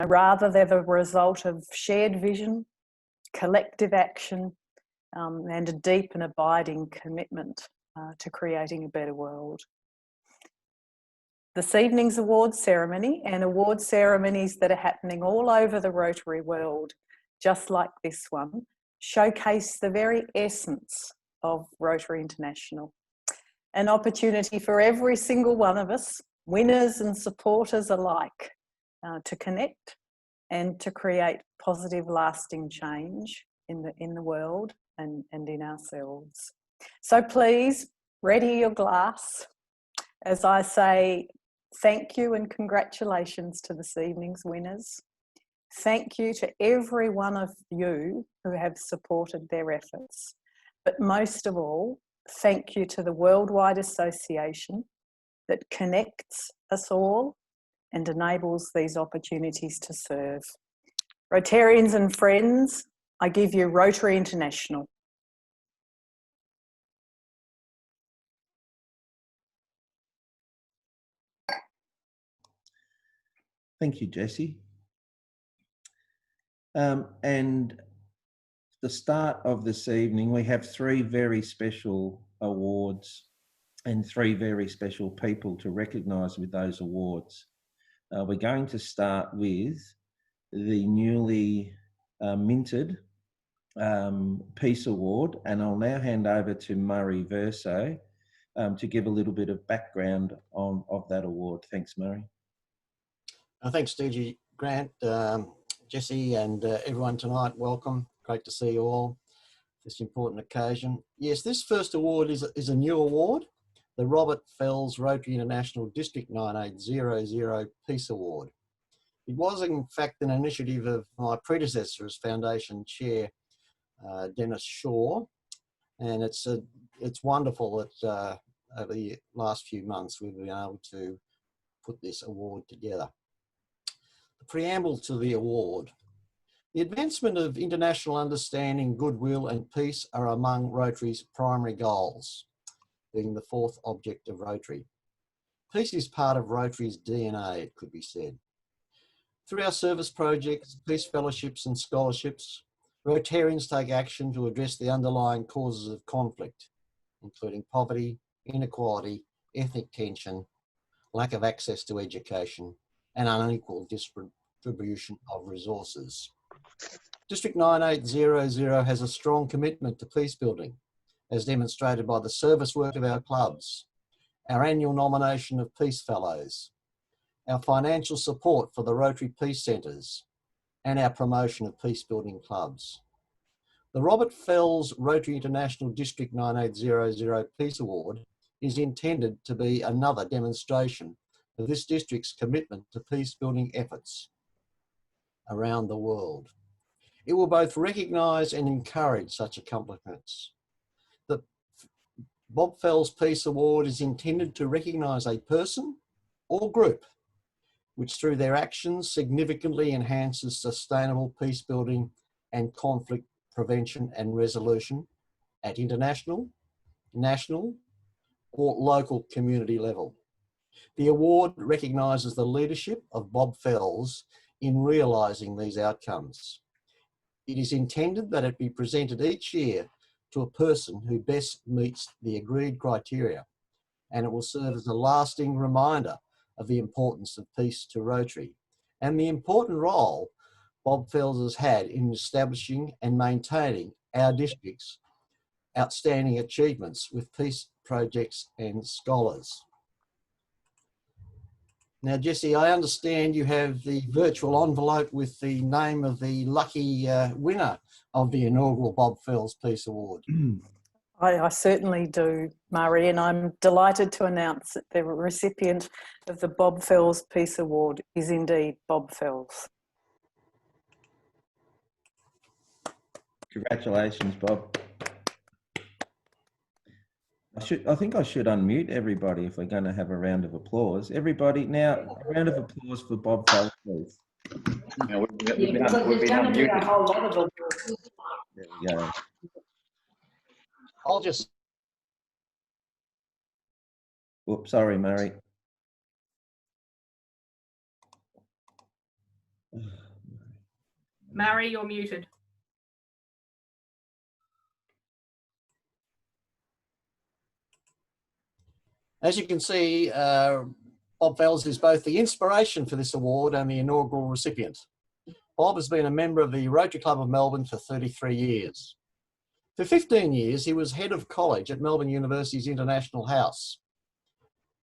Rather, they're the result of shared vision, collective action, and a deep and abiding commitment to creating a better world. This evening's awards ceremony and award ceremonies that are happening all over the Rotary world, just like this one, showcase the very essence of Rotary International. An opportunity for every single one of us, winners and supporters alike, to connect and to create positive, lasting change in the world and in ourselves. So please, ready your glass as I say thank you and congratulations to this evening's winners. Thank you to every one of you who have supported their efforts. But most of all, thank you to the worldwide association that connects us all and enables these opportunities to serve. Rotarians and friends, I give you Rotary International. Thank you, Jessie. And the start of this evening, we have 3 very special awards and 3 very special people to recognise with those awards. We're going to start with the newly minted Peace Award, and I'll now hand over to Murray Verso to give a little bit of background of that award. Thanks, Murray. Thanks, DG Grant, Jessie and everyone tonight. Welcome. Great to see you all. This important occasion. Yes, this first award is a new award, the Robert Fells Rotary International District 9800 Peace Award. It was in fact an initiative of my predecessor as Foundation Chair, Dennis Shaw, and it's wonderful that over the last few months we've been able to put this award together. The preamble to the award. The advancement of international understanding, goodwill and peace are among Rotary's primary goals, being the 4th object of Rotary. Peace is part of Rotary's DNA, it could be said. Through our service projects, peace fellowships and scholarships, Rotarians take action to address the underlying causes of conflict, including poverty, inequality, ethnic tension, lack of access to education, and unequal distribution of resources. District 9800 has a strong commitment to peace building, as demonstrated by the service work of our clubs, our annual nomination of Peace Fellows, our financial support for the Rotary Peace Centres, and our promotion of peace building clubs. The Robert Fells Rotary International District 9800 Peace Award is intended to be another demonstration of this district's commitment to peace building efforts around the world. It will both recognise and encourage such accomplishments. The Bob Fells Peace Award is intended to recognise a person or group which through their actions significantly enhances sustainable peace building and conflict prevention and resolution at international, national or local community level. The award recognises the leadership of Bob Fells in realising these outcomes. It is intended that it be presented each year to a person who best meets the agreed criteria, and it will serve as a lasting reminder of the importance of peace to Rotary and the important role Bob Fells has had in establishing and maintaining our district's outstanding achievements with peace projects and scholars. Now, Jessie, I understand you have the virtual envelope with the name of the lucky winner of the inaugural Bob Fells Peace Award. I certainly do, Murray, and I'm delighted to announce that the recipient of the Bob Fells Peace Award is indeed Bob Fells. Congratulations, Bob. I think I should unmute everybody if we're going to have a round of applause. Everybody, now a round of applause for Bob Fells, please. Yeah, we've been unmuted. A whole lot of applause. There we go. I'll just... Oops, sorry, Murray. Mary, you're muted. As you can see, Bob Fells is both the inspiration for this award and the inaugural recipient. Bob has been a member of the Rotary Club of Melbourne for 33 years. For 15 years, he was head of college at Melbourne University's International House.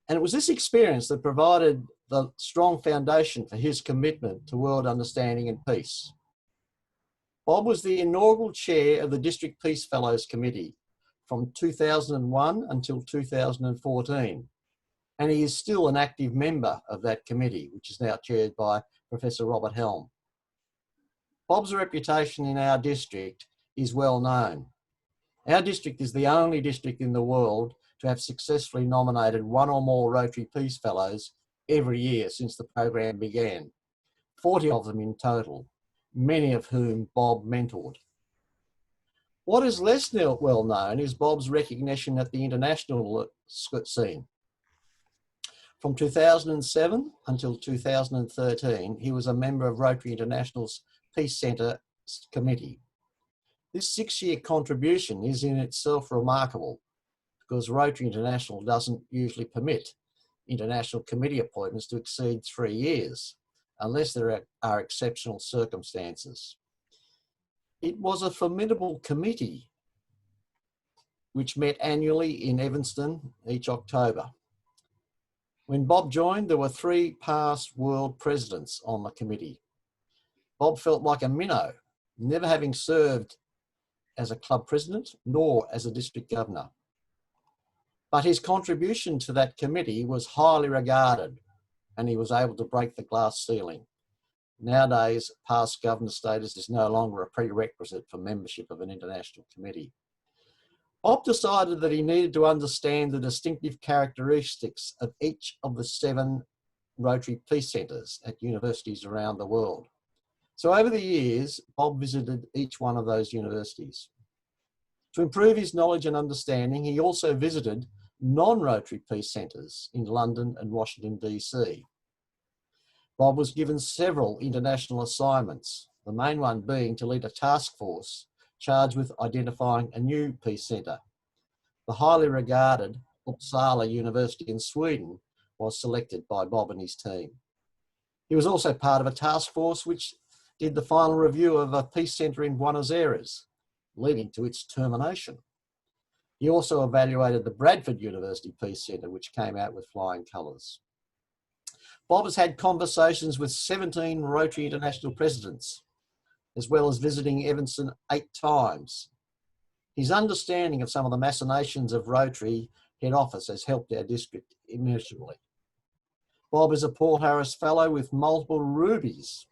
And it was this experience that provided the strong foundation for his commitment to world understanding and peace. Bob was the inaugural chair of the District Peace Fellows Committee from 2001 until 2014. And he is still an active member of that committee, which is now chaired by Professor Robert Helm. Bob's reputation in our district is well known. Our district is the only district in the world to have successfully nominated one or more Rotary Peace Fellows every year since the program began, 40 of them in total, many of whom Bob mentored. What is less well known is Bob's recognition at the international scene. From 2007 until 2013, he was a member of Rotary International's Peace Centre Committee. This 6-year contribution is in itself remarkable because Rotary International doesn't usually permit international committee appointments to exceed 3 years unless there are exceptional circumstances. It was a formidable committee which met annually in Evanston each October. When Bob joined, there were 3 past world presidents on the committee. Bob felt like a minnow, never having served as a club president nor as a district governor. But his contribution to that committee was highly regarded and he was able to break the glass ceiling. Nowadays, past governor status is no longer a prerequisite for membership of an international committee. Bob decided that he needed to understand the distinctive characteristics of each of the 7 Rotary Peace Centres at universities around the world. So over the years, Bob visited each one of those universities. To improve his knowledge and understanding, he also visited non-Rotary Peace Centres in London and Washington, DC. Bob was given several international assignments, the main one being to lead a task force charged with identifying a new peace centre. The highly regarded Uppsala University in Sweden was selected by Bob and his team. He was also part of a task force which did the final review of a peace centre in Buenos Aires, leading to its termination. He also evaluated the Bradford University Peace Centre, which came out with flying colours. Bob has had conversations with 17 Rotary International presidents, as well as visiting Evanston 8 times. His understanding of some of the machinations of Rotary head office has helped our district immeasurably. Bob is a Paul Harris Fellow with multiple rubies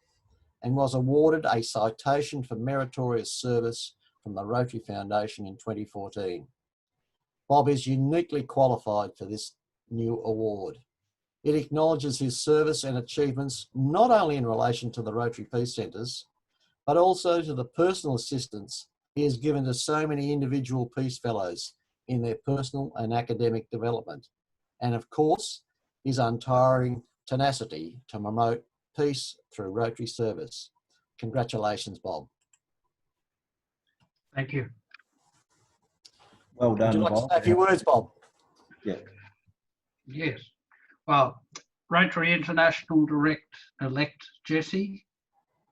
and was awarded a citation for meritorious service from the Rotary Foundation in 2014. Bob is uniquely qualified for this new award. It acknowledges his service and achievements not only in relation to the Rotary Peace Centres, but also to the personal assistance he has given to so many individual Peace Fellows in their personal and academic development, and of course, his untiring tenacity to promote peace through Rotary service. Congratulations, Bob. Thank you. Well done, Would you like Bob. to say a few words, Bob? Yeah. Yes. Well, Rotary International Direct-elect Jesse,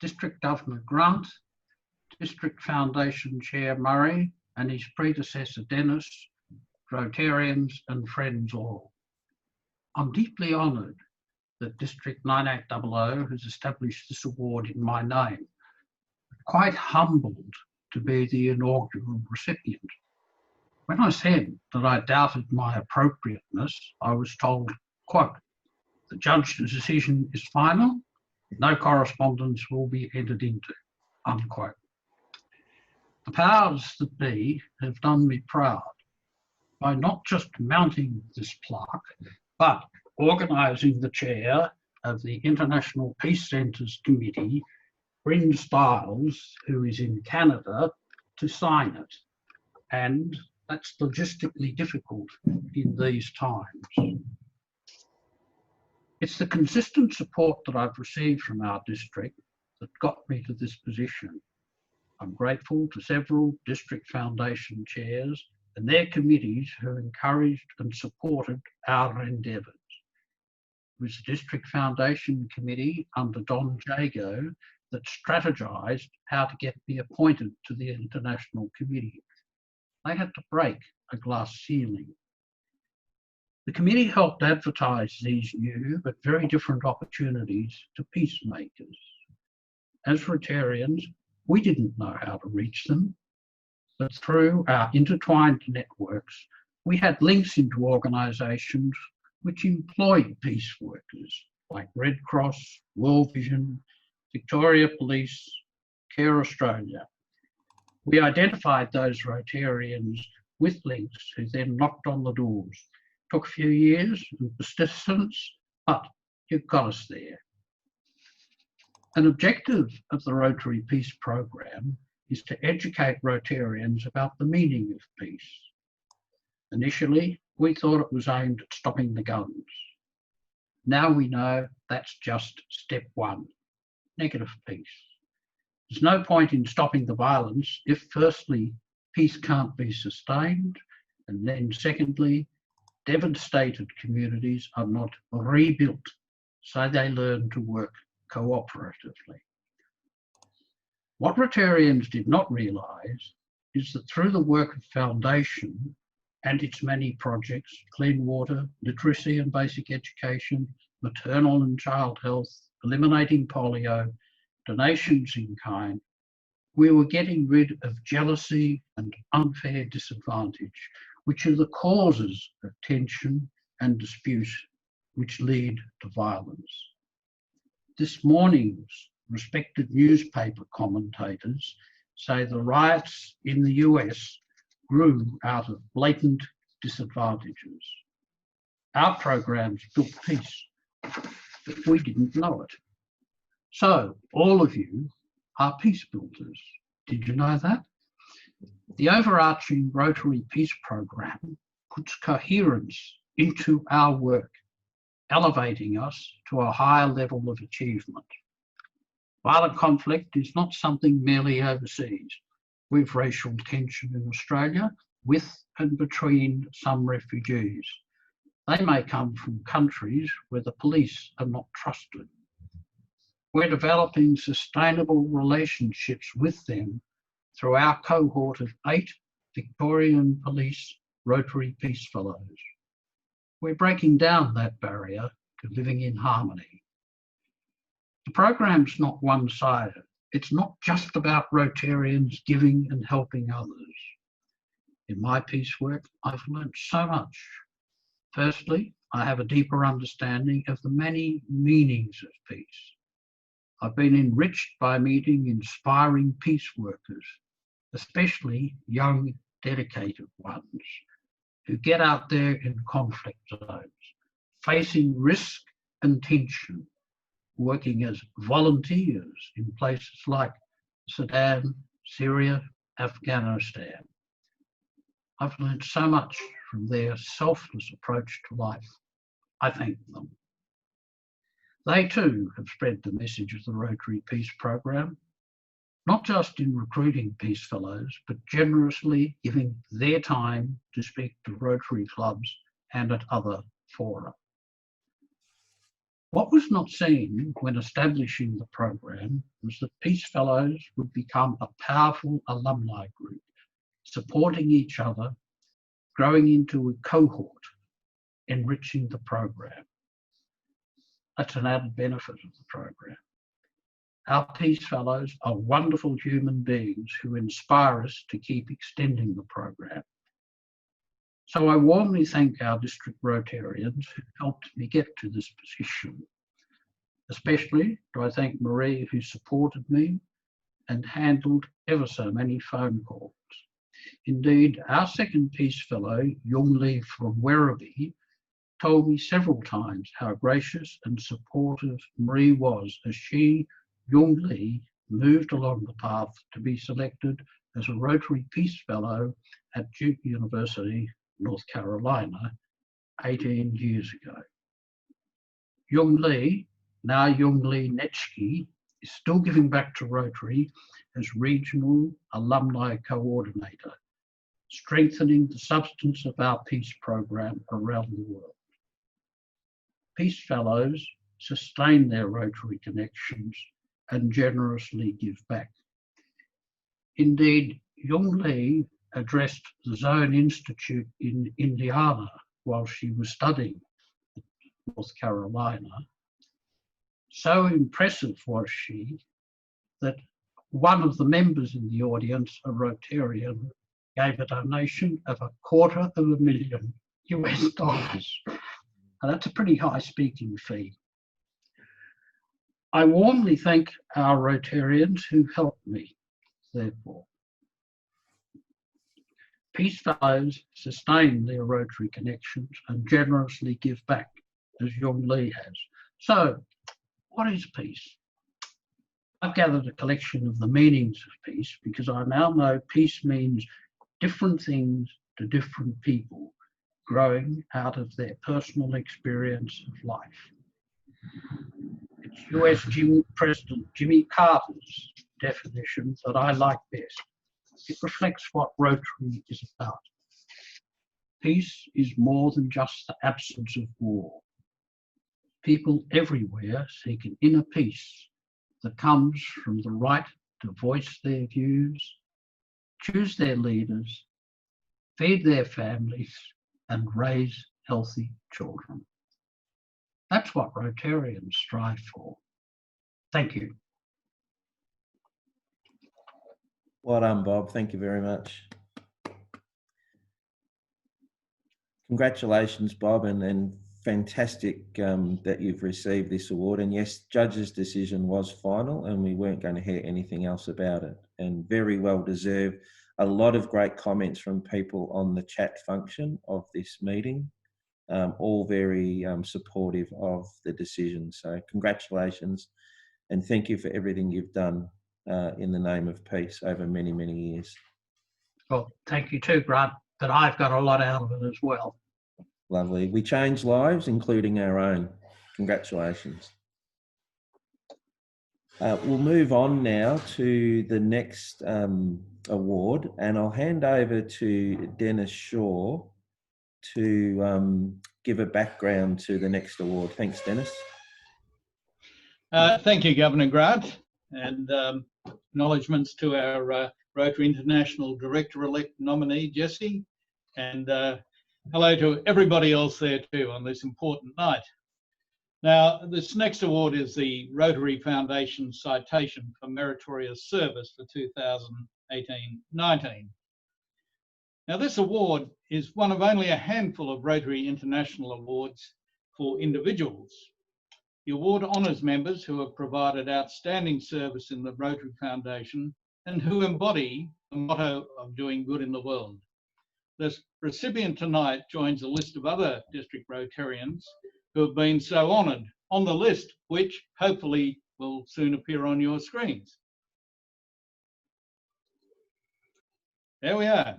District Governor Grant, District Foundation Chair Murray, and his predecessor Dennis, Rotarians and friends all. I'm deeply honoured that District 9800 has established this award in my name. Quite humbled to be the inaugural recipient. When I said that I doubted my appropriateness, I was told, quote, "The judge's decision is final, no correspondence will be entered into," unquote. The powers that be have done me proud by not just mounting this plaque, but organising the chair of the International Peace Centres Committee, Bryn Stiles, who is in Canada, to sign it. And that's logistically difficult in these times. It's the consistent support that I've received from our district that got me to this position. I'm grateful to several district foundation chairs and their committees who encouraged and supported our endeavours. It was the District Foundation Committee under Don Jago that strategised how to get me appointed to the International Committee. They had to break a glass ceiling. The committee helped advertise these new but very different opportunities to peacemakers. As Rotarians, we didn't know how to reach them, but through our intertwined networks, we had links into organisations which employed peace workers like Red Cross, World Vision, Victoria Police, Care Australia. We identified those Rotarians with links who then knocked on the doors. Took a few years and persistence, but it got us there. An objective of the Rotary Peace Programme is to educate Rotarians about the meaning of peace. Initially, we thought it was aimed at stopping the guns. Now we know that's just step one, negative peace. There's no point in stopping the violence if firstly, peace can't be sustained, and then secondly, devastated communities are not rebuilt, so they learn to work cooperatively. What Rotarians did not realise is that through the work of Foundation and its many projects, clean water, literacy and basic education, maternal and child health, eliminating polio, donations in kind, we were getting rid of jealousy and unfair disadvantage, which are the causes of tension and dispute which lead to violence. This morning's respected newspaper commentators say the riots in the US grew out of blatant disadvantages. Our programs built peace, but we didn't know it. So all of you are peace builders. Did you know that? The overarching Rotary Peace Programme puts coherence into our work, elevating us to a higher level of achievement. Violent conflict is not something merely overseas. We've racial tension in Australia with and between some refugees. They may come from countries where the police are not trusted. We're developing sustainable relationships with them through our cohort of 8 Victorian Police Rotary Peace Fellows. We're breaking down that barrier to living in harmony. The program's not one-sided. It's not just about Rotarians giving and helping others. In my peace work, I've learned so much. Firstly, I have a deeper understanding of the many meanings of peace. I've been enriched by meeting inspiring peace workers, especially young, dedicated ones who get out there in conflict zones, facing risk and tension, working as volunteers in places like Sudan, Syria, Afghanistan. I've learned so much from their selfless approach to life. I thank them. They too have spread the message of the Rotary Peace Programme, not just in recruiting Peace Fellows, but generously giving their time to speak to Rotary clubs and at other fora. What was not seen when establishing the programme was that Peace Fellows would become a powerful alumni group, supporting each other, growing into a cohort, enriching the programme. That's an added benefit of the programme. Our Peace Fellows are wonderful human beings who inspire us to keep extending the programme. So I warmly thank our district Rotarians who helped me get to this position. Especially do I thank Marie who supported me and handled ever so many phone calls. Indeed, our second Peace Fellow, Yung Lee from Werribee, told me several times how gracious and supportive Marie was as she, Yung Lee, moved along the path to be selected as a Rotary Peace Fellow at Duke University, North Carolina, 18 years ago. Yung Lee, now Yung Lee Netschke, is still giving back to Rotary as Regional Alumni Coordinator, strengthening the substance of our peace program around the world. Peace Fellows sustain their Rotary connections and generously give back. Indeed, Yung Lee addressed the Zone Institute in Indiana while she was studying at North Carolina. So impressive was she that one of the members in the audience, a Rotarian, gave a donation of $250,000 US. And that's a pretty high speaking fee. I warmly thank our Rotarians who helped me, therefore. Peace Fellows sustain their Rotary connections and generously give back, as Yung Lee has. So, what is peace? I've gathered a collection of the meanings of peace because I now know peace means different things to different people, growing out of their personal experience of life. It's US President Jimmy Carter's definition that I like best. It reflects what Rotary is about. Peace is more than just the absence of war. People everywhere seek an inner peace that comes from the right to voice their views, choose their leaders, feed their families, and raise healthy children. That's what Rotarians strive for. Thank you. Well done, Bob. Thank you very much. Congratulations, Bob, and fantastic that you've received this award. And yes, judge's decision was final and we weren't going to hear anything else about it. And very well deserved. A lot of great comments from people on the chat function of this meeting, all very supportive of the decision. So congratulations and thank you for everything you've done in the name of peace over many, many years. Well, thank you too, Grant, but I've got a lot out of it as well. Lovely. We change lives, including our own. Congratulations. We'll move on now to the next award, and I'll hand over to Dennis Shaw to give a background to the next award. Thanks, Dennis. Thank you, Governor Grant, and acknowledgements to our Rotary International Director-elect nominee, Jessie, and hello to everybody else there too on this important night. Now, this next award is the Rotary Foundation Citation for Meritorious Service for 2018-19. Now, this award is one of only a handful of Rotary International awards for individuals. The award honours members who have provided outstanding service in the Rotary Foundation and who embody the motto of doing good in the world. The recipient tonight joins a list of other district Rotarians who have been so honoured on the list, which hopefully will soon appear on your screens. There we are.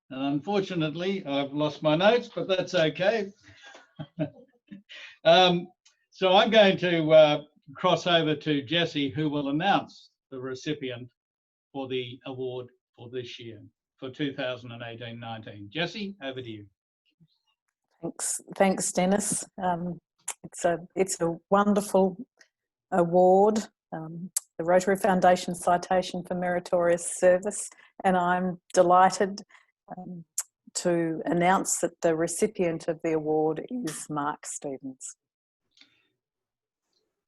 And unfortunately, I've lost my notes, but that's okay. So I'm going to cross over to Jessie, who will announce the recipient for the award for this year, for 2018-19. Jessie, over to you. Thanks, Dennis. It's a wonderful award, the Rotary Foundation Citation for Meritorious Service, and I'm delighted to announce that the recipient of the award is Mark Stevens.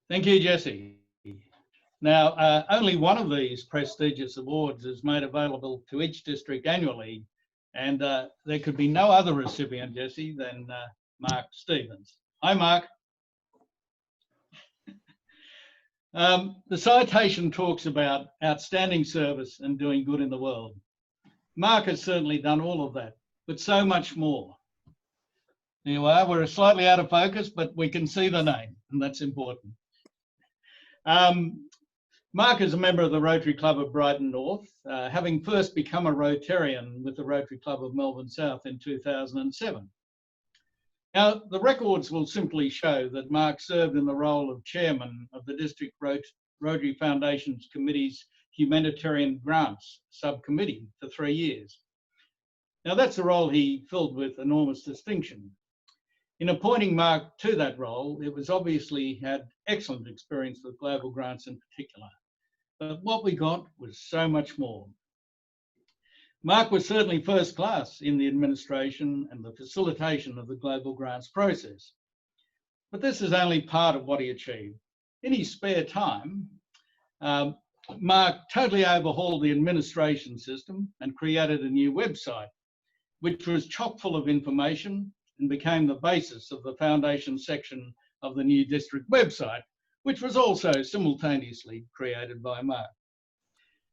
Thank you, Jessie. Now, only one of these prestigious awards is made available to each district annually, and there could be no other recipient, Jessie, than Mark Stevens. Hi, Mark. The citation talks about outstanding service and doing good in the world. Mark has certainly done all of that, but so much more. There you are. We're slightly out of focus, but we can see the name, and that's important. Mark is a member of the Rotary Club of Brighton North, having first become a Rotarian with the Rotary Club of Melbourne South in 2007. Now, the records will simply show that Mark served in the role of chairman of the District Rotary Foundation's Committee's Humanitarian Grants Subcommittee for 3 years. Now, that's a role he filled with enormous distinction. In appointing Mark to that role, it was obviously he had excellent experience with global grants in particular. But what we got was so much more. Mark was certainly first class in the administration and the facilitation of the global grants process. But this is only part of what he achieved. In his spare time, Mark totally overhauled the administration system and created a new website, which was chock full of information and became the basis of the foundation section of the new district website, which was also simultaneously created by Mark.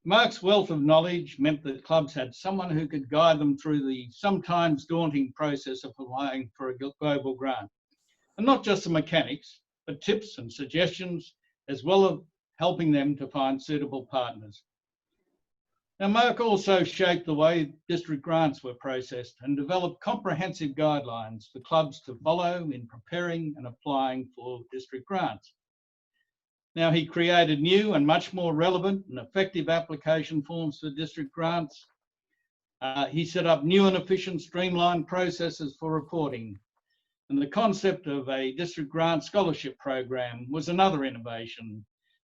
Mark's wealth of knowledge meant that clubs had someone who could guide them through the sometimes daunting process of applying for a global grant. And not just the mechanics, but tips and suggestions, as well as helping them to find suitable partners. Now, Mark also shaped the way district grants were processed and developed comprehensive guidelines for clubs to follow in preparing and applying for district grants. Now, he created new and much more relevant and effective application forms for district grants. He set up new and efficient streamlined processes for reporting. And the concept of a district grant scholarship program was another innovation.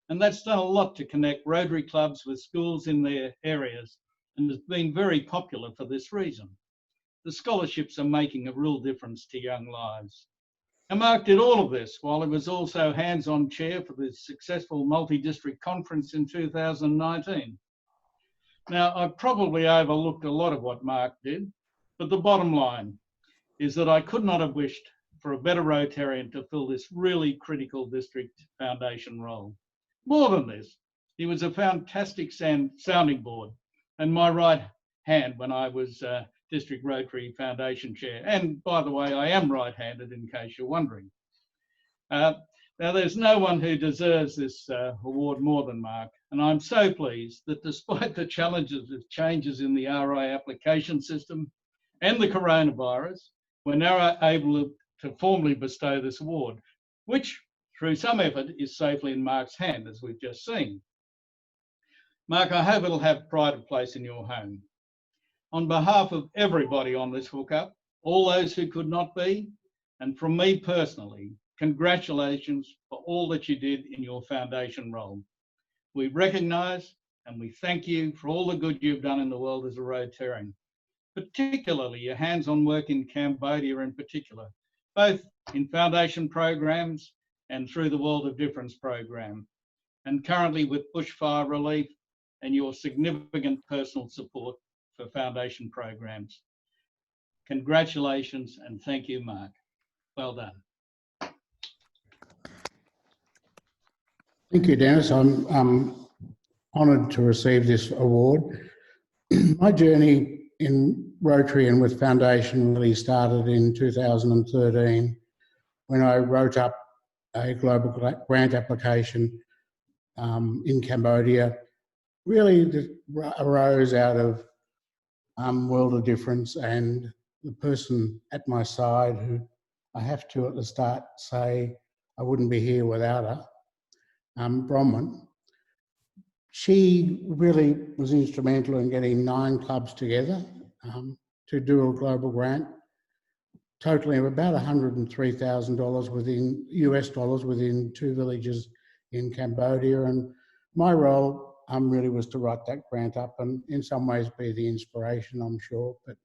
And that's done a lot to connect Rotary clubs with schools in their areas and has been very popular for this reason. The scholarships are making a real difference to young lives. And Mark did all of this while he was also hands-on chair for the successful multi-district conference in 2019. Now, I probably overlooked a lot of what Mark did, but the bottom line is that I could not have wished for a better Rotarian to fill this really critical district foundation role. More than this, he was a fantastic sounding board and my right hand when I was District Rotary Foundation Chair. And by the way, I am right-handed in case you're wondering. Now, there's no one who deserves this award more than Mark. And I'm so pleased that despite the challenges of changes in the RI application system and the coronavirus, we're now able to formally bestow this award, which through some effort is safely in Mark's hand, as we've just seen. Mark, I hope it'll have pride of place in your home. On behalf of everybody on this hookup, all those who could not be, and from me personally, congratulations for all that you did in your foundation role. We recognise and we thank you for all the good you've done in the world as a Rotarian, particularly your hands-on work in Cambodia in particular, both in foundation programs and through the World of Difference program, and currently with bushfire relief and your significant personal support for foundation programs. Congratulations and thank you, Mark. Well done. Thank you, Dennis. I'm honoured to receive this award. My journey in Rotary and with Foundation really started in 2013 when I wrote up a global grant application in Cambodia. Really arose out of World of Difference and the person at my side who I have to at the start say I wouldn't be here without her, Bronwyn. She really was instrumental in getting 9 clubs together to do a global grant, totaling about $103,000 within US dollars within 2 villages in Cambodia. And my role really was to write that grant up and in some ways be the inspiration, I'm sure. But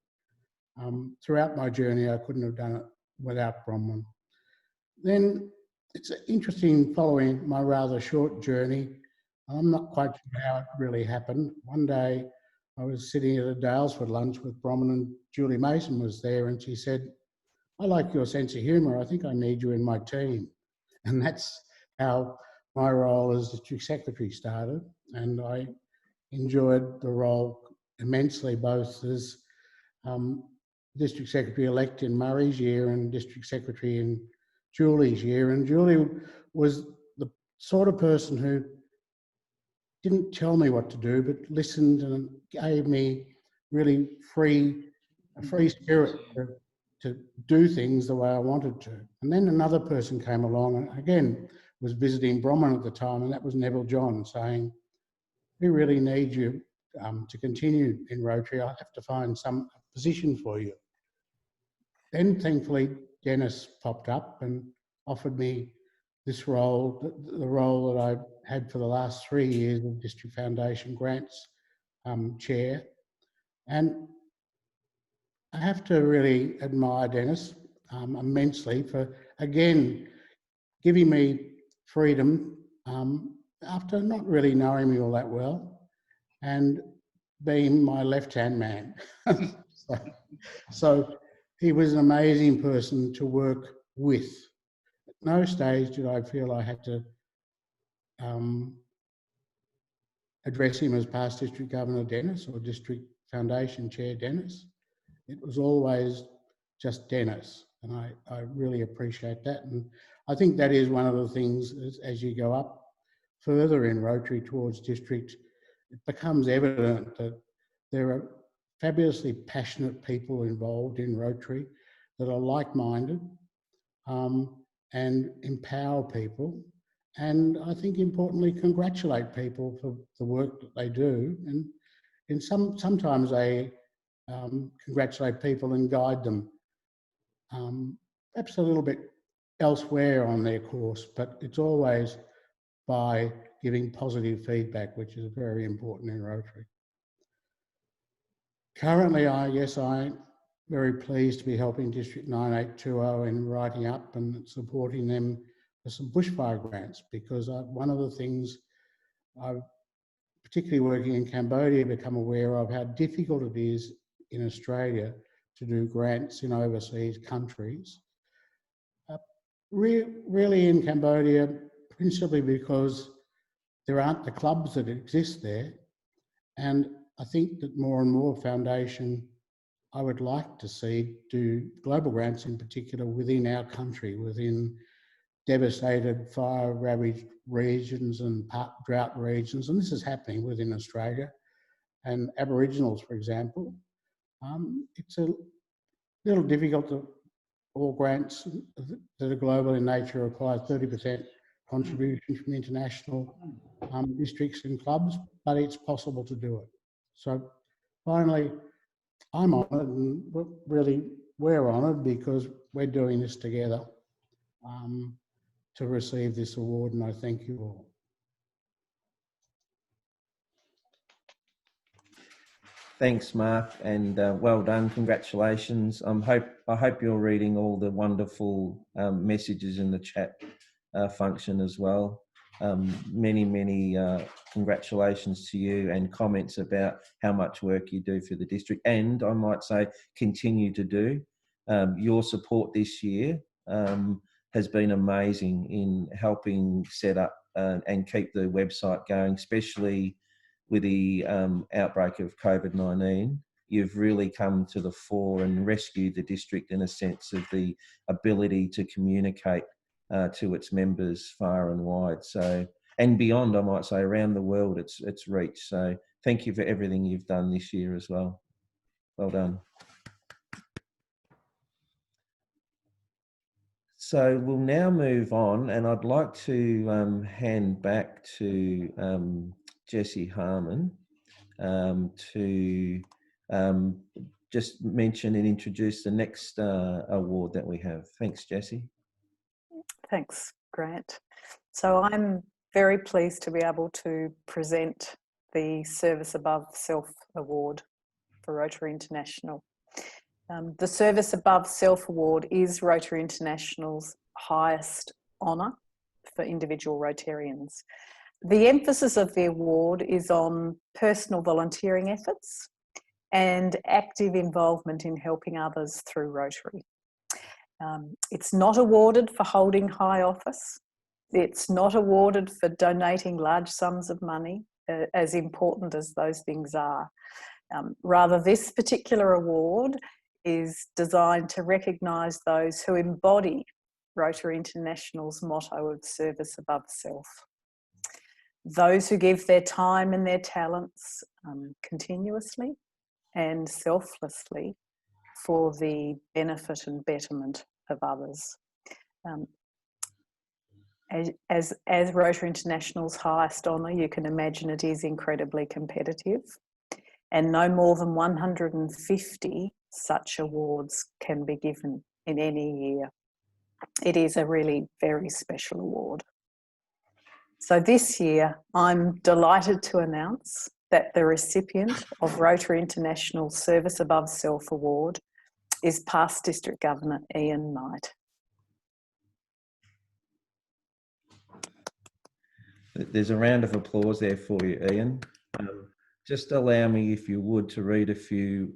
throughout my journey, I couldn't have done it without Bronwyn. Then it's interesting following my rather short journey. I'm not quite sure how it really happened. One day I was sitting at a Dalesford lunch with Bronwyn and Julie Mason was there and she said, "I like your sense of humour. I think I need you in my team." And that's how my role as district secretary started. And I enjoyed the role immensely, both as district secretary-elect in Murray's year and district secretary in Julie's year. And Julie was the sort of person who didn't tell me what to do, but listened and gave me really a free spirit to do things the way I wanted to. And then another person came along and again was visiting Bromwich at the time, and that was Neville John, saying, we really need you to continue in Rotary. I'll have to find some position for you. Then thankfully Dennis popped up and offered me this role, the role that I had for the last 3 years of District Foundation Grants Chair. And I have to really admire Dennis immensely for, again, giving me freedom after not really knowing me all that well and being my left-hand man. So he was an amazing person to work with. At no stage did I feel I had to address him as past District Governor Dennis or District Foundation Chair Dennis. It was always just Dennis, and I really appreciate that. And I think that is one of the things as you go up further in Rotary towards District, it becomes evident that there are fabulously passionate people involved in Rotary that are like-minded and empower people. And I think importantly, congratulate people for the work that they do. And sometimes they congratulate people and guide them perhaps a little bit elsewhere on their course, but it's always by giving positive feedback, which is very important in Rotary. Currently, I'm very pleased to be helping District 9820 in writing up and supporting them for some bushfire grants, because one of the things I've, particularly working in Cambodia, become aware of how difficult it is in Australia to do grants in overseas countries. Really in Cambodia, principally because there aren't the clubs that exist there. And I think that more and more foundation, I would like to see do global grants in particular within our country, within devastated fire-ravaged regions and drought regions. And this is happening within Australia. And Aboriginals, for example, it's a little difficult to, all grants that are global in nature require 30% contribution from international districts and clubs, but it's possible to do it. So finally, I'm honoured, and really we're honoured because we're doing this together to receive this award, and I thank you all. Thanks, Mark, and well done. Congratulations. I hope you're reading all the wonderful messages in the chat function as well. Many congratulations to you and comments about how much work you do for the district, and I might say continue to do. Your support this year has been amazing in helping set up and keep the website going, especially with the outbreak of COVID-19. You've really come to the fore and rescued the district in a sense of the ability to communicate to its members far and wide. So, and beyond, I might say, around the world, it's reached. So thank you for everything you've done this year as well. Well done. So we'll now move on, and I'd like to hand back to Jessie Harmon to just mention and introduce the next award that we have. Thanks, Jessie. Thanks, Grant. So I'm very pleased to be able to present the Service Above Self Award for Rotary International. The Service Above Self Award is Rotary International's highest honour for individual Rotarians. The emphasis of the award is on personal volunteering efforts and active involvement in helping others through Rotary. It's not awarded for holding high office. It's not awarded for donating large sums of money, as important as those things are. Rather, this particular award is designed to recognise those who embody Rotary International's motto of service above self. Those who give their time and their talents continuously and selflessly for the benefit and betterment of others. As Rotary International's highest honour, you can imagine it is incredibly competitive, and no more than 150 such awards can be given in any year. It is a really very special award. So this year, I'm delighted to announce that the recipient of Rotary International Service Above Self Award is past District Governor Ian Knight. There's a round of applause there for you, Ian. Just allow me, if you would, to read a few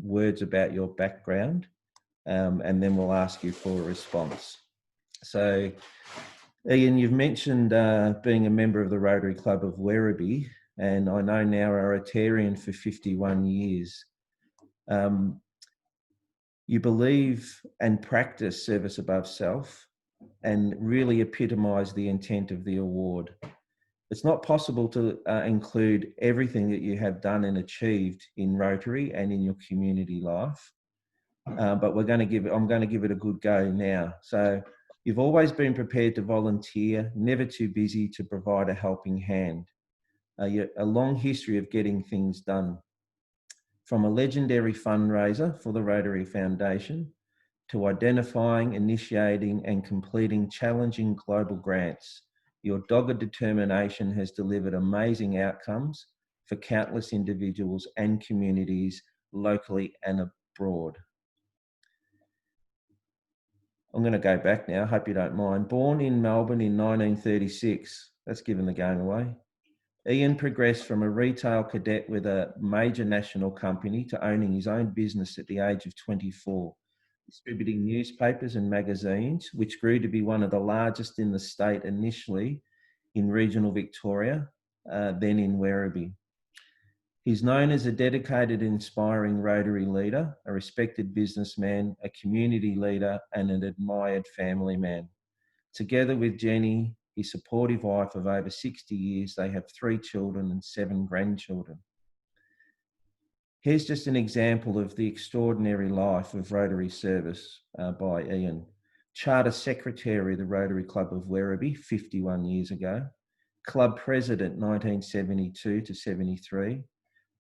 words about your background, and then we'll ask you for a response. So, Ian, you've mentioned being a member of the Rotary Club of Werribee, and I know now a Rotarian for 51 years. You believe and practice service above self, and really epitomise the intent of the award. It's not possible to include everything that you have done and achieved in Rotary and in your community life, but I'm going to give it a good go now. So you've always been prepared to volunteer, never too busy to provide a helping hand. A long history of getting things done, from a legendary fundraiser for the Rotary Foundation to identifying, initiating and completing challenging global grants. Your dogged determination has delivered amazing outcomes for countless individuals and communities locally and abroad. I'm going to go back now, hope you don't mind. Born in Melbourne in 1936, that's giving the game away. Ian progressed from a retail cadet with a major national company to owning his own business at the age of 24. Distributing newspapers and magazines, which grew to be one of the largest in the state initially in regional Victoria, then in Werribee. He's known as a dedicated, inspiring Rotary leader, a respected businessman, a community leader, and an admired family man. Together with Jenny, his supportive wife of over 60 years, they have 3 children and 7 grandchildren. Here's just an example of the extraordinary life of Rotary service by Ian. Charter Secretary of the Rotary Club of Werribee 51 years ago. Club President 1972 to 73.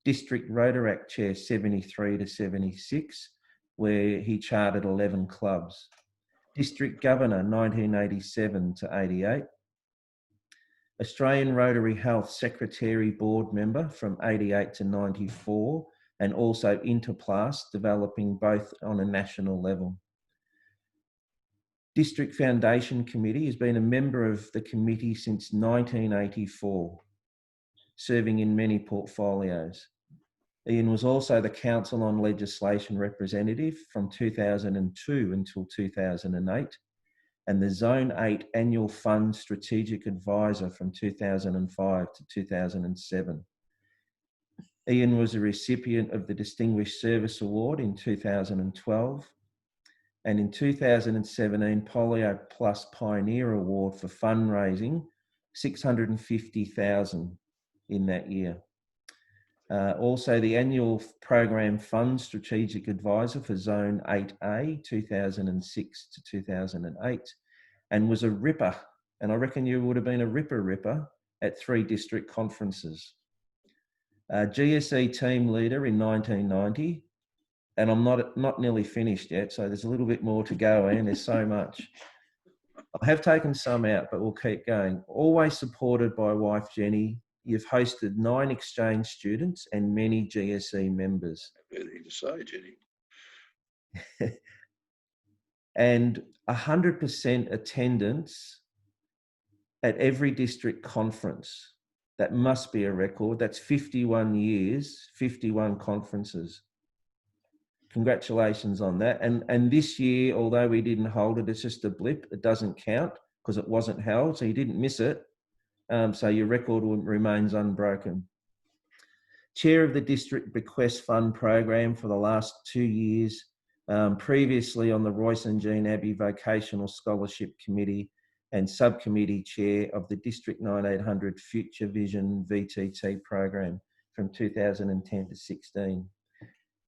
District Rotaract Chair 73 to 76, where he chartered 11 clubs. District Governor 1987 to 88. Australian Rotary Health Secretary Board Member from 88 to 94, and also Interplast, developing both on a national level. District Foundation Committee has been a member of the committee since 1984, serving in many portfolios. Ian was also the Council on Legislation representative from 2002 until 2008, and the Zone 8 Annual Fund Strategic Advisor from 2005 to 2007. Ian was a recipient of the Distinguished Service Award in 2012, and in 2017, Polio Plus Pioneer Award for fundraising, $650,000 in that year. Also the Annual Program Fund Strategic Advisor for Zone 8A, 2006 to 2008, and was a ripper, and I reckon you would have been a ripper at 3 district conferences. GSE team leader in 1990, and I'm not nearly finished yet, so there's a little bit more to go, and there's so much. I have taken some out, but we'll keep going. Always supported by wife Jenny, you've hosted 9 exchange students and many GSE members. Anything to say, Jenny? And 100% attendance at every district conference. That must be a record. That's 51 years, 51 conferences. Congratulations on that. And this year, although we didn't hold it, it's just a blip. It doesn't count because it wasn't held, so you didn't miss it. So your record remains unbroken. Chair of the District Bequest Fund Program for the last 2 years, previously on the Royce and Jean Abbey Vocational Scholarship Committee, and Subcommittee Chair of the District 9800 Future Vision VTT Program from 2010 to 16.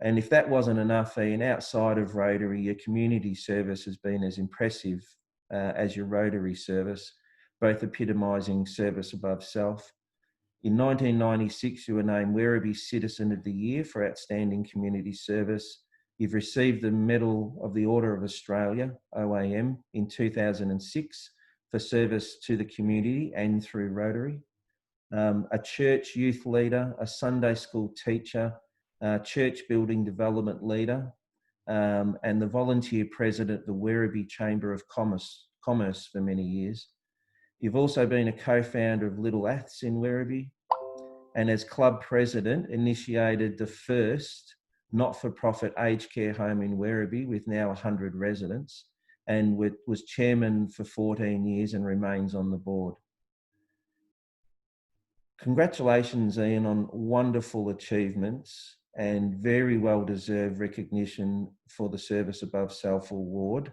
And if that wasn't enough, Ian, outside of Rotary, your community service has been as impressive as your Rotary service, both epitomising service above self. In 1996, you were named Werribee Citizen of the Year for outstanding community service. You've received the Medal of the Order of Australia, OAM, in 2006 for service to the community and through Rotary. A church youth leader, a Sunday school teacher, church building development leader, and the volunteer president of the Werribee Chamber of Commerce for many years. You've also been a co-founder of Little Aths in Werribee, and as club president, initiated the first not-for-profit aged care home in Werribee with now 100 residents, and was chairman for 14 years and remains on the board. Congratulations, Ian, on wonderful achievements and very well-deserved recognition for the Service Above Self Award.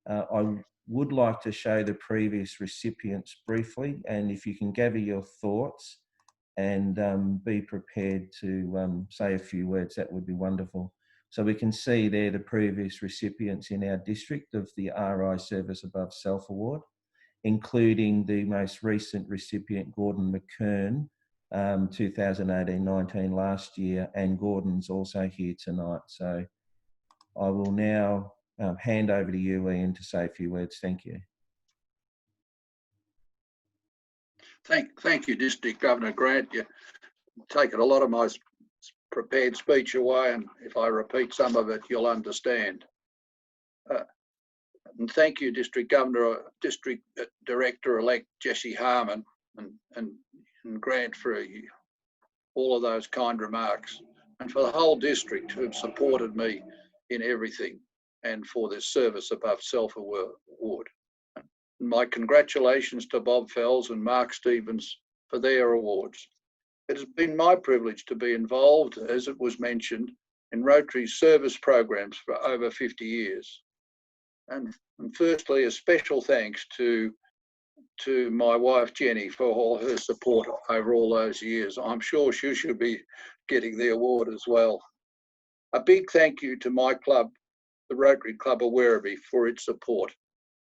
I would like to show the previous recipients briefly, and if you can gather your thoughts and be prepared to say a few words, that would be wonderful. So we can see there the previous recipients in our district of the RI Service Above Self Award, including the most recent recipient, Gordon McKern, 2018-19 last year, and Gordon's also here tonight. So I will now hand over to you, Ian, to say a few words. Thank you. Thank you, District Governor Grant. You've taken a lot of my prepared speech away, and if I repeat some of it, you'll understand. And thank you, District Director-elect Jessie Harman and Grant for all of those kind remarks, and for the whole district who have supported me in everything, and for this Service Above Self Award. My congratulations to Bob Fells and Mark Stevens for their awards. It has been my privilege to be involved, as it was mentioned, in Rotary service programs for over 50 years. And firstly, a special thanks to my wife Jenny for all her support over all those years. I'm sure she should be getting the award as well. A big thank you to my club, the Rotary Club of Werribee, for its support.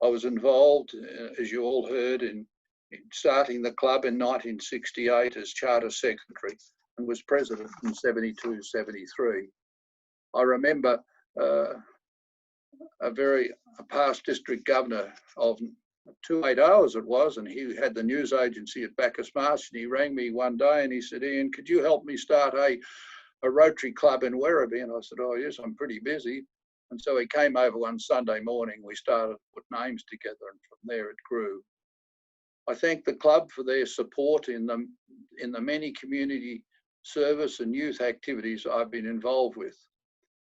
I was involved, as you all heard, in starting the club in 1968 as Charter Secretary and was President in 72-73. I remember a past District Governor of 280 as it was, and he had the news agency at Bacchus Marsh, and he rang me one day and he said, "Ian, could you help me start a Rotary Club in Werribee?" And I said, "Oh yes, I'm pretty busy." And so he came over one Sunday morning, we started to put names together, and from there it grew. I thank the club for their support in the many community service and youth activities I've been involved with.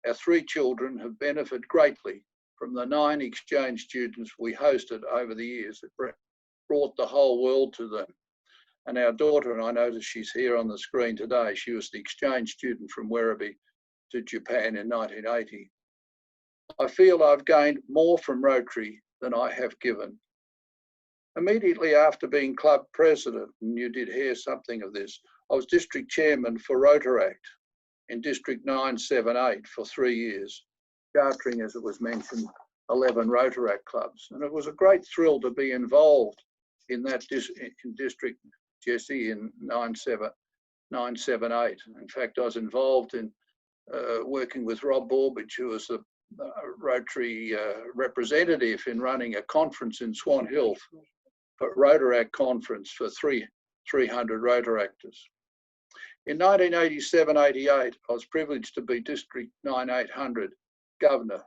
Our 3 children have benefited greatly from the 9 exchange students we hosted over the years. It brought the whole world to them. And our daughter, and I notice she's here on the screen today, she was the exchange student from Werribee to Japan in 1980. I feel I've gained more from Rotary than I have given. Immediately after being club president, and you did hear something of this, I was district chairman for Rotaract in District 978 for 3 years, chartering, as it was mentioned, 11 Rotaract clubs. And it was a great thrill to be involved in that in District, Jessie, in 978. In fact, I was involved in working with Rob Borbidge, who was the Rotary representative, in running a conference in Swan Hill, a Rotaract conference for 300 Rotaractors. In 1987-88, I was privileged to be District 9800 Governor,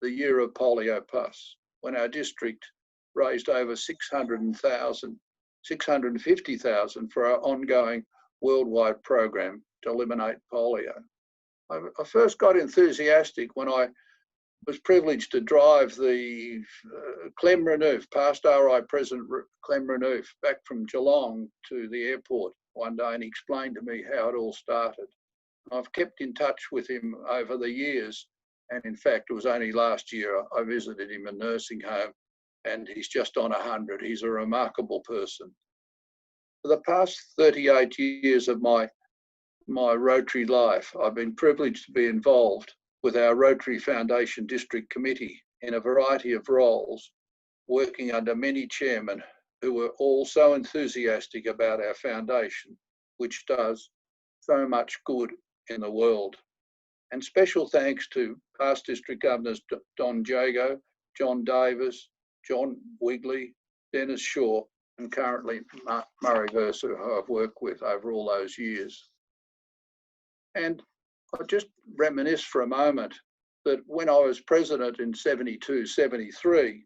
the year of polio plus, when our district raised over 650,000 for our ongoing worldwide program to eliminate polio. I first got enthusiastic when I was privileged to drive the Clem Renouf, past RI President Clem Renouf, back from Geelong to the airport one day, and he explained to me how it all started. I've kept in touch with him over the years, and in fact, it was only last year I visited him in a nursing home, and he's just on 100. He's a remarkable person. For the past 38 years of my my Rotary life, I've been privileged to be involved with our Rotary Foundation District Committee in a variety of roles, working under many chairmen who were all so enthusiastic about our foundation, which does so much good in the world. And special thanks to past District Governors Don Jago, John Davis, John Wigley, Dennis Shaw, and currently Murray Versa, who I've worked with over all those years. And I just reminisce for a moment that when I was president in 72, 73,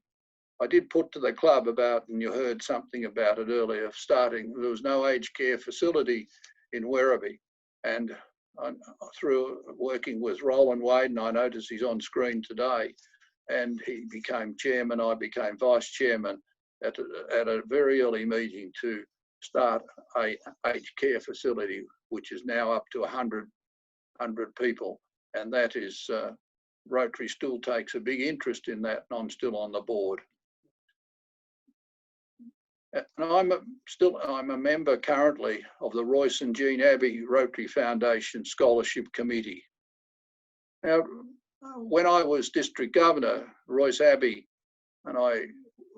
I did put to the club about, and you heard something about it earlier, starting, there was no aged care facility in Werribee. And through working with Roland Wade, and I notice he's on screen today, and he became chairman, I became vice chairman at a very early meeting to start a aged care facility, which is now up to 100 people. And that is, Rotary still takes a big interest in that, and I'm still on the board. And I'm a member currently of the Royce and Jean Abbey Rotary Foundation Scholarship Committee. Now, when I was District Governor, Royce Abbey, and I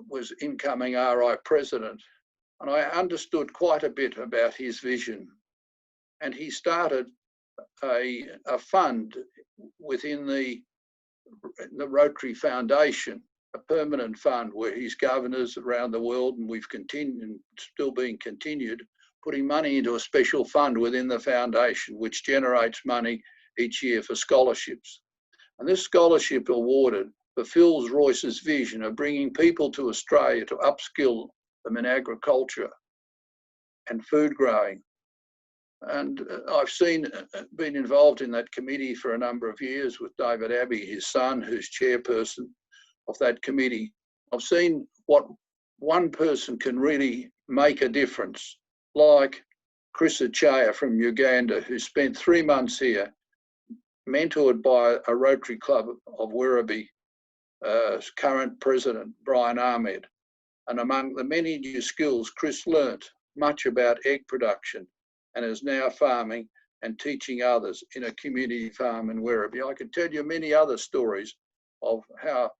was incoming RI President, and I understood quite a bit about his vision. And he started a fund within the Rotary Foundation, a permanent fund where his governors around the world, and we've continued, still being continued, putting money into a special fund within the foundation, which generates money each year for scholarships. And this scholarship awarded fulfills Royce's vision of bringing people to Australia to upskill them in agriculture and food growing. And I've been involved in that committee for a number of years with David Abbey, his son, who's chairperson of that committee. I've seen what one person can really make a difference, like Chris Achaya from Uganda, who spent 3 months here, mentored by a Rotary Club of Werribee, current president, Brian Ahmed. And among the many new skills, Chris learnt much about egg production and is now farming and teaching others in a community farm in Werribee. I could tell you many other stories of how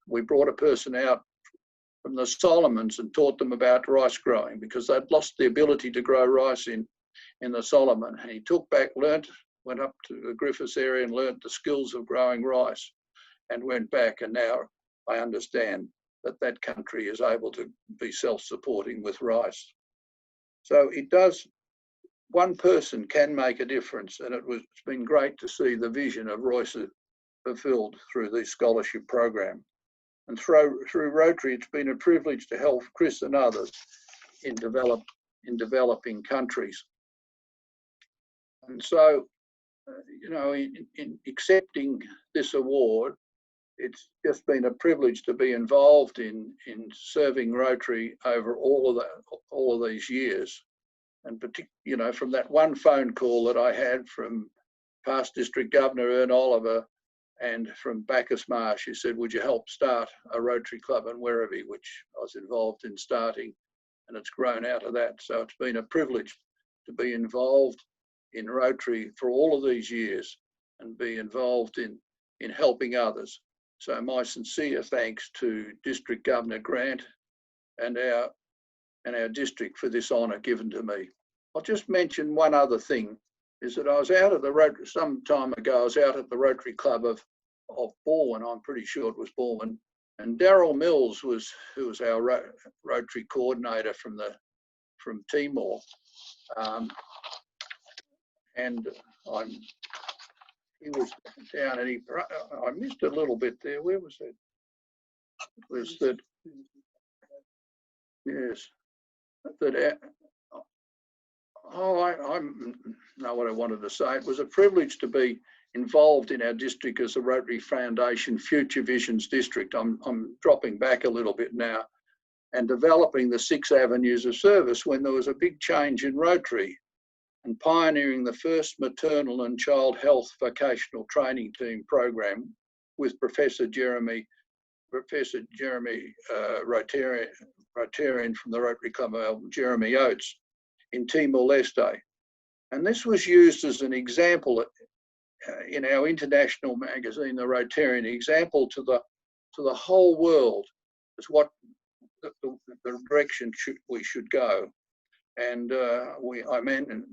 we brought a person out from the Solomons and taught them about rice growing because they'd lost the ability to grow rice in the Solomon. And he took back, went up to the Griffiths area and learnt the skills of growing rice and went back. And now I understand that country is able to be self-supporting with rice. So it does, one person can make a difference, and it's been great to see the vision of Royce fulfilled through the scholarship program. And through Rotary, it's been a privilege to help Chris and others in developing countries. And so, in accepting this award, it's just been a privilege to be involved in serving Rotary over all of these years. And from that one phone call that I had from past District Governor Ern Oliver and from Bacchus Marsh, who said, would you help start a Rotary Club in Werribee, which I was involved in starting, and it's grown out of that. So it's been a privilege to be involved in Rotary for all of these years and be involved in helping others. So my sincere thanks to District Governor Grant and our district for this honour given to me. I'll just mention one other thing, is that I was out at the Rotary, some time ago, I was out at the Rotary Club of Balwyn, I'm pretty sure it was Balwyn, and Daryl Mills who was our Rotary coordinator from Timor. He was down and I missed a little bit there. Where was it? Was that, yes, that, I know what I wanted to say. It was a privilege to be involved in our district as a Rotary Foundation Future Visions District. I'm dropping back a little bit now, and developing the 6 avenues of service when there was a big change in Rotary, and pioneering the first maternal and child health vocational training team program with Professor Jeremy Rotarian from the Rotary Club of Melbourne, Jeremy Oates, in Timor-Leste. And this was used as an example in our international magazine, the Rotarian, example to the whole world as what the direction we should go. And I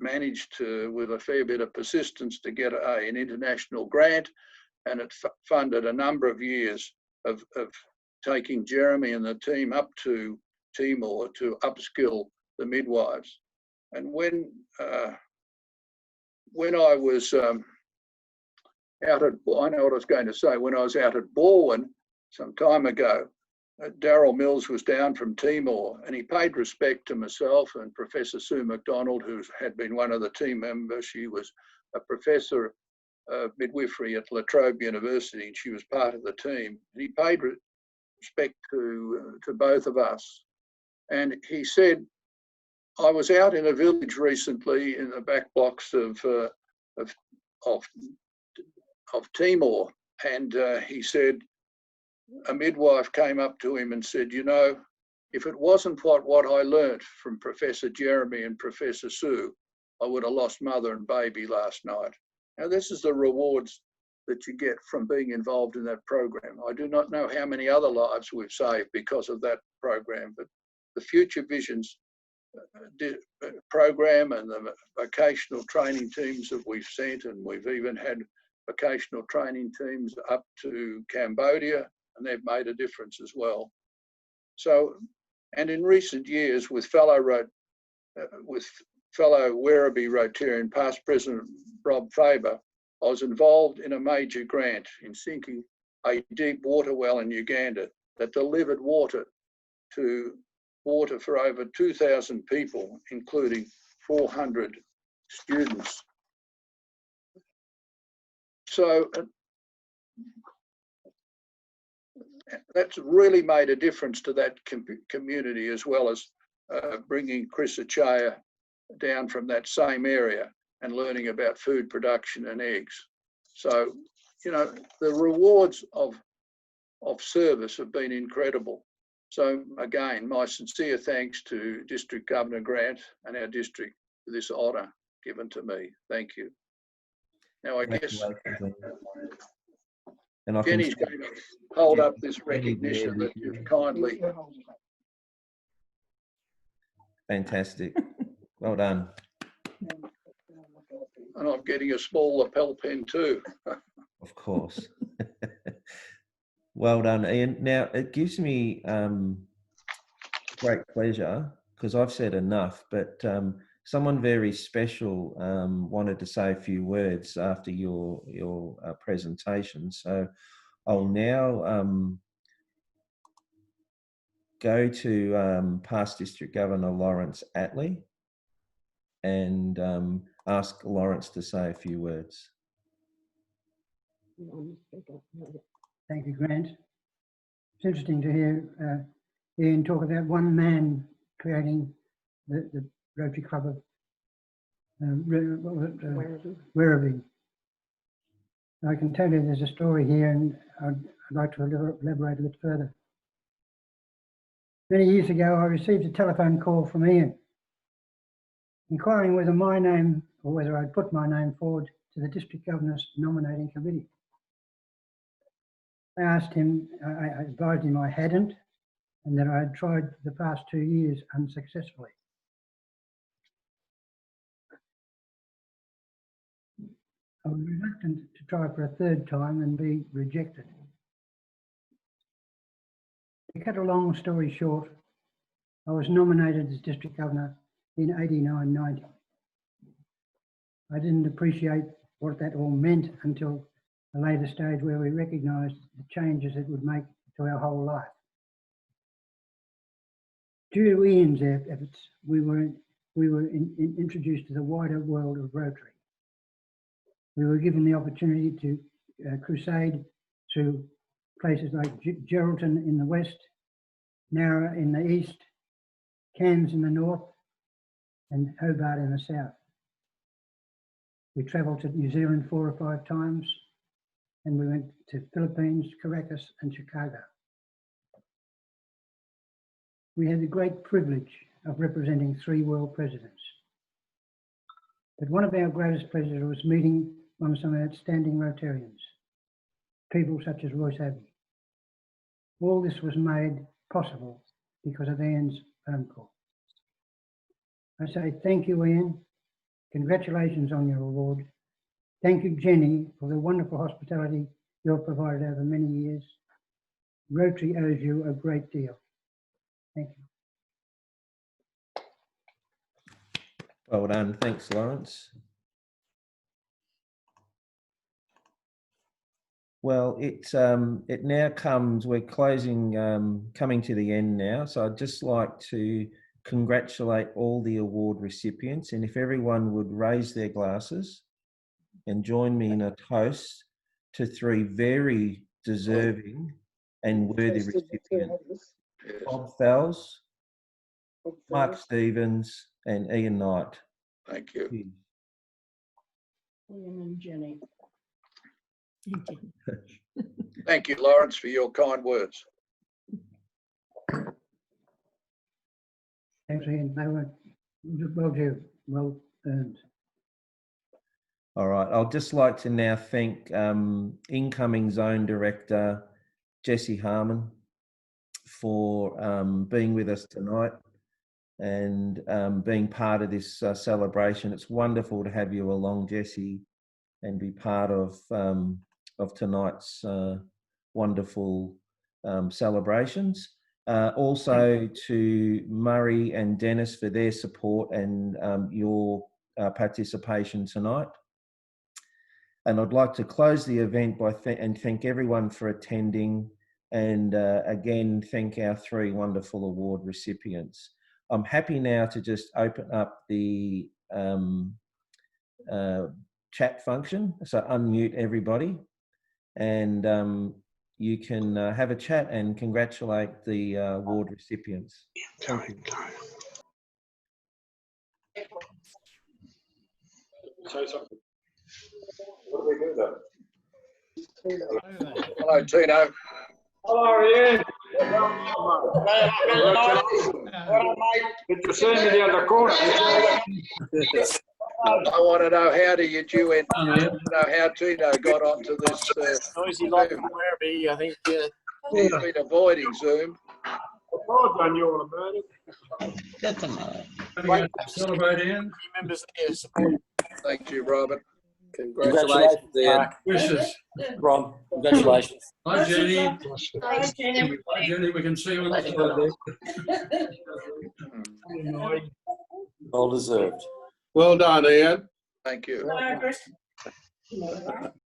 managed to, with a fair bit of persistence, to get an international grant, and it funded a number of years of taking Jeremy and the team up to Timor to upskill the midwives. And when I was out at, I know what I was going to say, when I was out at Borwin some time ago, Darryl Mills was down from Timor, and he paid respect to myself and Professor Sue McDonald, who had been one of the team members. She was a professor of midwifery at La Trobe University, and she was part of the team. And he paid respect to both of us. And he said, I was out in a village recently in the back blocks of Timor, and he said, a midwife came up to him and said, you know, if it wasn't what I learnt from Professor Jeremy and Professor Sue, I would have lost mother and baby last night. Now, this is the rewards that you get from being involved in that program. I do not know how many other lives we've saved because of that program, but the Future Visions program and the vocational training teams that we've sent, and we've even had vocational training teams up to Cambodia, and they've made a difference as well. So, and in recent years with fellow Werribee Rotarian, past President Rob Faber, I was involved in a major grant in sinking a deep water well in Uganda that delivered water for over 2,000 people, including 400 students. So that's really made a difference to that community, as well as bringing Chris Achaya down from that same area and learning about food production and eggs. So, you know, the rewards of service have been incredible. So again, my sincere thanks to District Governor Grant and our district for this honour given to me. Thank you. Now, I guess and Jenny's going to hold up this recognition that you've kindly. Fantastic. Well done. And I'm getting a small lapel pen too. Of course. Well done, Ian. Now, it gives me great pleasure, because I've said enough, but someone very special wanted to say a few words after your presentation. So I'll now go to past District Governor Lawrence Attlee and ask Lawrence to say a few words. Thank you, Grant. It's interesting to hear Ian talk about one man creating the Rotary Club of Werribee. I can tell you there's a story here, and I'd like to elaborate a bit further. Many years ago, I received a telephone call from Ian, inquiring whether my name, or whether I'd put my name forward to the District Governor's nominating committee. I asked him, I advised him I hadn't, and that I had tried the past 2 years unsuccessfully. I was reluctant to try for a third time and be rejected. To cut a long story short, I was nominated as District Governor in 89-90. I didn't appreciate what that all meant until a later stage where we recognised the changes it would make to our whole life. Due to Ian's efforts, we were introduced to the wider world of Rotary. We were given the opportunity to crusade through places like Geraldton in the west, Nowra in the east, Cairns in the north, and Hobart in the south. We travelled to New Zealand 4 or 5 times, and we went to Philippines, Caracas, and Chicago. We had the great privilege of representing 3 world presidents, But one of our greatest pleasures was meeting some outstanding Rotarians, people such as Royce Abbey. All this was made possible because of Ian's phone call. I say thank you, Ian. Congratulations on your award. Thank you, Jenny, for the wonderful hospitality you've provided over many years. Rotary owes you a great deal. Thank you. Well done. Thanks, Lawrence. Well, it now comes, we're closing, coming to the end now. So I'd just like to congratulate all the award recipients. And if everyone would raise their glasses and join me in a toast to three very deserving and worthy recipients. Bob Fells, Mark Stevens, and Ian Knight. Thank you. Ian and Jenny. Thank you, Lawrence, for your kind words. Thanks, Ian. Well done. Well earned. All right. I'd just like to now thank incoming Zone Director Jessie Harmon for being with us tonight and being part of this celebration. It's wonderful to have you along, Jessie, and be part of tonight's wonderful celebrations. Also to Murray and Dennis for their support and your participation tonight. And I'd like to close the event by and thank everyone for attending, and again thank our three wonderful award recipients. I'm happy now to just open up the chat function, so unmute everybody, and you can have a chat and congratulate the award recipients. Thank you. What do we do then? Hello, Tino. Hello, Ian. Good to see me the other corner. I want to know how how Tino got onto this. Noisy like Werribee, I think. He's been avoiding Zoom. I've done you all about it. That's a no. Celebrate, Ian. Members there support. Thank you, Robert. Congratulations, Ian. Wishes. Ron, congratulations. Hi, Jenny. Hi, Jenny. Hi, Jenny. We can see you on the side. Well deserved. Well done, Ian. Thank you. Margaret.